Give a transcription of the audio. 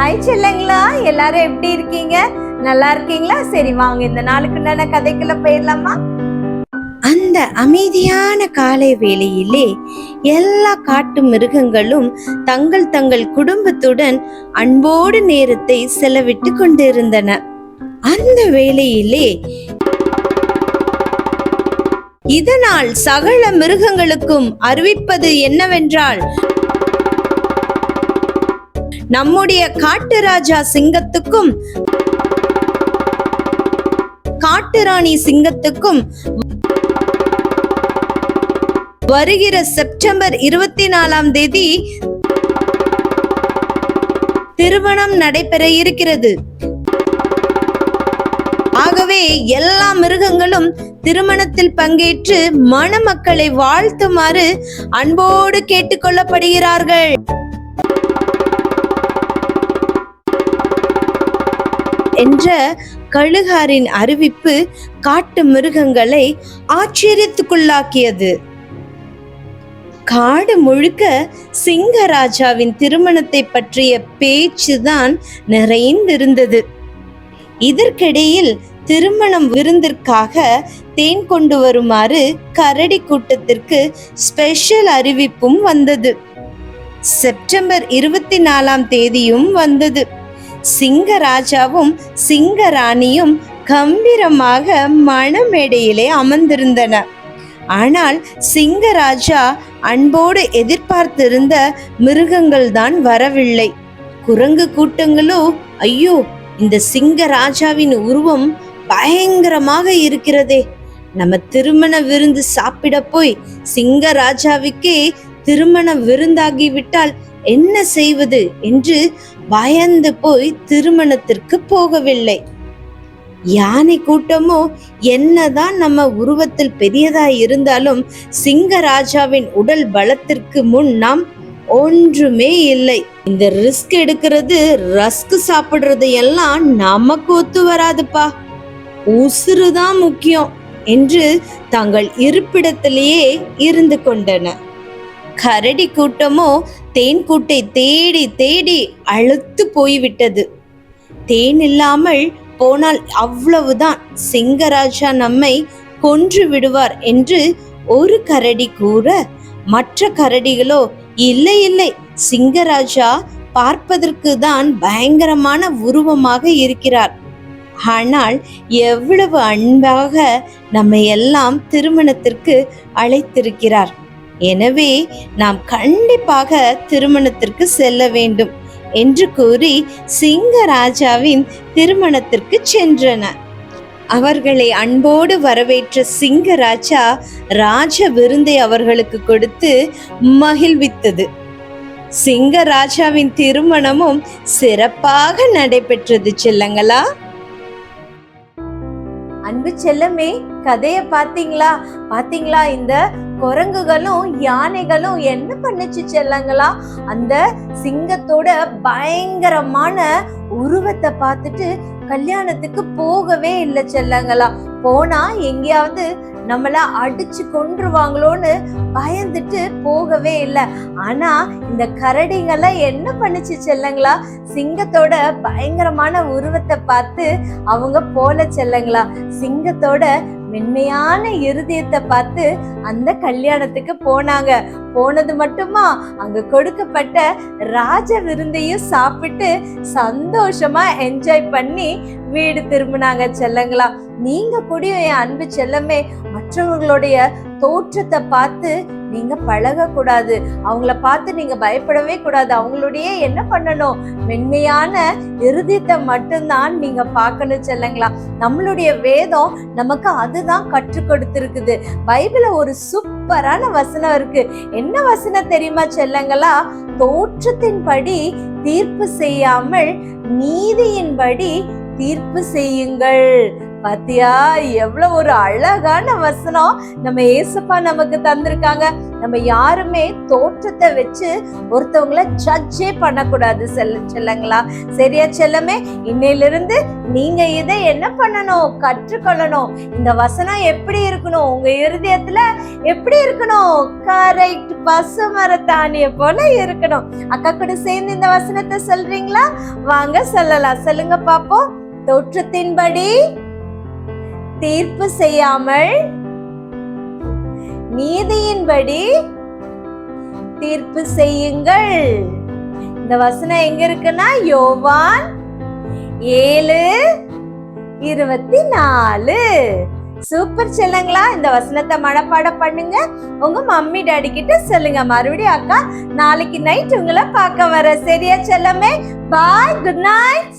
Hi செல்லங்களா, எல்லாரும் எப்படி இருக்கீங்க? நல்லா இருக்கீங்களா? சரி வாங்க இந்த நாளுக்கு உண்டான கதைக்குள்ள போயிடலாமா? அந்த அமைதியான காலை வேளையிலே எல்லா காட்டு மிருகங்களும் தங்கள் தங்கள் குடும்பத்துடன் அன்போடு நேரத்தை செலவிட்டு கொண்டிருந்தன. அந்த வேளையிலே இதனால் சகல மிருகங்களுக்கும் அறிவிப்பது என்னவென்றால், நம்முடைய காட்டு ராஜா சிங்கத்துக்கும் காட்டுராணி சிங்கத்துக்கும் வருகிற செப்டம்பர் 24ஆம் தேதி திருமணம் நடைபெற இருக்கிறது. ஆகவே எல்லா மிருகங்களும் திருமணத்தில் பங்கேற்று மணமக்களை வாழ்த்துமாறு அன்போடு கேட்டுக்கொள்ளப்படுகிறார்கள் என்ற கழுகாரின் அறிவிப்பு காட்டு மிருகங்களை ஆச்சரியத்துக்குள்ளாக்கியது. காடு முழுக்க சிங்கராஜாவின் திருமணத்தை பற்றிய பேச்சுதான் நிறைந்திருந்தது. இதற்கிடையில் திருமணம் விருந்திற்காக தேன் கொண்டு வருமாறு கரடி கூட்டத்திற்கு ஸ்பெஷல் அறிவிப்பும் வந்தது. செப்டம்பர் 24ஆம் தேதியும் வந்தது. சிங்கராஜாவும் சிங்கராணியும் கம்பீரமாக மணமேடையிலே அமர்ந்திருந்தனர். ஆனால் சிங்கராஜா அன்போடு எதிர்பார்த்திருந்த மிருகங்கள் தான் வரவில்லை. குரங்கு கூட்டங்களோ, ஐயோ, இந்த சிங்கராஜாவின் உருவம் பயங்கரமாக இருக்கிறதே, நம்ம திருமண விருந்து சாப்பிட போய் சிங்கராஜாவுக்கே திருமண விருந்தாகிவிட்டால் என்ன செய்வது என்று பயந்து போய் திருமணத்திற்கு போகவில்லை. யானை கூட்டமோ, என்னதான் நம்ம உருவத்தில் பெரியதாய் இருந்தாலும் சிங்கராஜாவின் உடல் பலத்திற்கு முன் நாம் ஒன்றுமே இல்லை. இந்த ரிஸ்க் எடுக்கிறது, ரஸ்க் சாப்பிடுறது எல்லாம் நமக்கு ஒத்து வராதுப்பா, உசுறுதான் முக்கியம் என்று தங்கள் இருப்பிடத்திலேயே இருந்து கொண்டன. கரடி கூட்டமோ தேன் கூட்டை தேடி தேடி அழுத்து போய்விட்டது. தேன் இல்லாமல் போனால் அவ்வளவுதான், சிங்கராஜா நம்மை கொன்று விடுவார் என்று ஒரு கரடி கூற, மற்ற கரடிகளோ, இல்லை இல்லை, சிங்கராஜா பார்ப்பதற்கு தான் பயங்கரமான உருவமாக இருக்கிறார், ஆனால் எவ்வளவு அன்பாக நம்மை எல்லாம் திருமணத்திற்கு அழைத்திருக்கிறார், எனவே நாம் கண்டிப்பாக திருமணத்திற்கு செல்ல வேண்டும் என்று கூறி சிங்கராஜாவின் திருமணத்திற்கு சென்றனர். அவர்களை அன்போடு வரவேற்ற சிங்கராஜா ராஜ விருந்தை அவர்களுக்கு கொடுத்து மகிழ்வித்தது. சிங்கராஜாவின் திருமணமும் சிறப்பாக நடைபெற்றது செல்லங்களா. அன்பு செல்லமே, கதைய பாத்தீங்களா? இந்த குரங்குகளும் யானைகளும் என்ன பண்ணுச்சு செல்லங்களா? அந்த சிங்கத்தோட பயங்கரமான உருவத்தை பார்த்துட்டு கல்யாணத்துக்கு போகவே இல்லை செல்லங்களா. போனா எங்கேயாவது நம்மள அடிச்சு கொன்றுவாங்களோன்னு பயந்துட்டு போகவே இல்லை. ஆனா இந்த கரடிங்களை என்ன பண்ணுச்சு செல்லங்களா? சிங்கத்தோட பயங்கரமான உருவத்தை பார்த்து அவங்க போல செல்லங்களா. சிங்கத்தோட மென்மையான இருதயத்தை பார்த்து அந்த கல்யாணத்துக்கு போனாங்க. போனது மட்டுமா, அங்க கொடுக்கப்பட்ட ராஜ விருந்தையும் சாப்பிட்டு சந்தோஷமா என்ஜாய் பண்ணி வீடு திரும்பினாங்க செல்லங்களா. நீங்க கூடயும் என் அன்பு செல்லமே மற்றவர்களுடைய தோற்றத்தை பார்த்து நீங்க பழக கூடாது, அவங்கள பார்த்து நீங்க பயப்படவே கூடாது. அவங்களுடைய என்ன பண்ணணும், மென்மையான இருதயத்தை மட்டும்தான் நீங்க பார்க்கணும் செல்லங்களா. நம்மளுடைய வேதம் நமக்கு அதுதான் கற்றுக் கொடுத்திருக்குது. பைபிள்ல ஒரு சூப்பரான வசனம் இருக்கு. என்ன வசனம் தெரியுமா செல்லங்களா? தோற்றத்தின்படி தீர்ப்பு செய்யாமல் நீதியின்படி தீர்ப்பு செய்யுங்கள். பாத்தியா, எவ்வளவு ஒரு அழகான வசனம் நம்ம ஏசப்பா நமக்கு தந்திருக்காங்க. நம்ம யாருமே தோற்றத்தை வச்சு ஒருத்தவங்கள ஜட்ஜே பண்ணக்கூடாது செல்லங்களா. சரியா செல்லமே? இன்னையிலிருந்து நீங்க இதை என்ன பண்ணணும், கற்றுக்கொள்ளணும். இந்த வசனம் எப்படி இருக்கணும், உங்க இருதயத்துல எப்படி இருக்கணும்? கரெக்ட், பசுமரத்தாணிய போல இருக்கணும். அக்கா கூட சேர்ந்து இந்த வசனத்தை சொல்றீங்களா? வாங்க சொல்லலாம். சொல்லுங்க பாப்போம். தோற்றத்தின்படி தீர்ப்பு செய்யாமல் நீதியின்படி தீர்ப்பு செய்யுங்கள். இந்த வசனம் எங்க இருக்குன்னா யோவான் 7:24. சூப்பர் செல்லங்களா. இந்த வசனத்தை மனப்பாடம் பண்ணுங்க. உங்க மம்மி டாடி கிட்ட சொல்லுங்க. மறுபடியும் அக்கா நாளைக்கு நைட் உங்களை பார்க்க வர. சரியா செல்லமே? பாய், குட் நைட்.